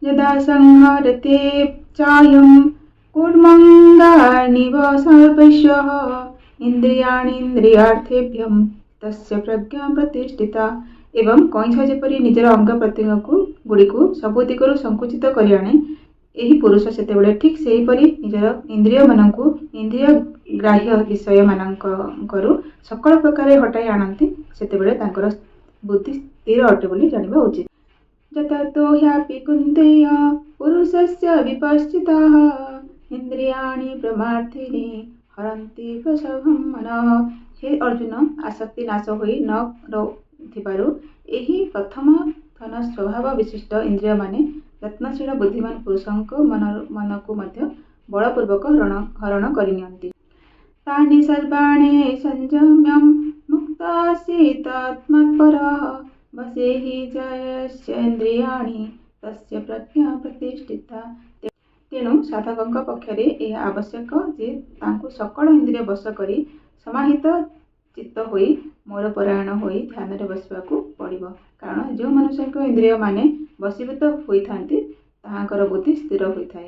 यदा संहरते चायं कूर्मङ्गानिव सर्वशः इंद्रियाणीन्द्रियार्थेभ्यं तस्य प्रज्ञा प्रतिष्ठिता। एवं कईछ जेपरि निजर अंग प्रत्यंग गुड़िक सबु दिगरु संकुचित करि आणे, एही पुरुष सेतेबेले ठीक सेहीपरि निजर इंद्रिय मानकु इंद्रिय ग्राह्य विषय मानकरु सकल प्रकार हटाई आनती, सेतेबेले तांकर बुद्धि स्थिर अटे बोली जानिबा उचित। जततो ह्यापि कुन्तेय पुरुषस्य विपश्चिताः इंद्रियाणि प्रमार्थिनी हरन्ति प्रसभं मनः। हे अर्जुन, आसक्ति नाश होई न थिबारु एही प्रथम धन स्वभाव विशिष्ट इंद्रिय माने यत्नशील बुद्धिमान पुरुषଙ୍କ मनକୁ ମଧ୍ୟ बलपूर्वक हरण କରିନିଅନ୍ତି। तानि सर्वाणि संयम्य मुक्तासि तत्मत्परः वसे हि जयस्येन्द्रियाणि तस्य प्रज्ञा प्रतिष्ठिता। तेणु साधकଙ୍କ पक्षरे ଏହା आवश्यक जे ତାଙ୍କୁ सकल इंद्रिय वश କରି समाहित चित्त होई मोर परायण होई ध्यान बसवाकू पड़िब। कारण जो मनुष्य इंद्रिय माने वशीभूत होइथांती ताहांकर बुद्धि स्थिर होइथाए।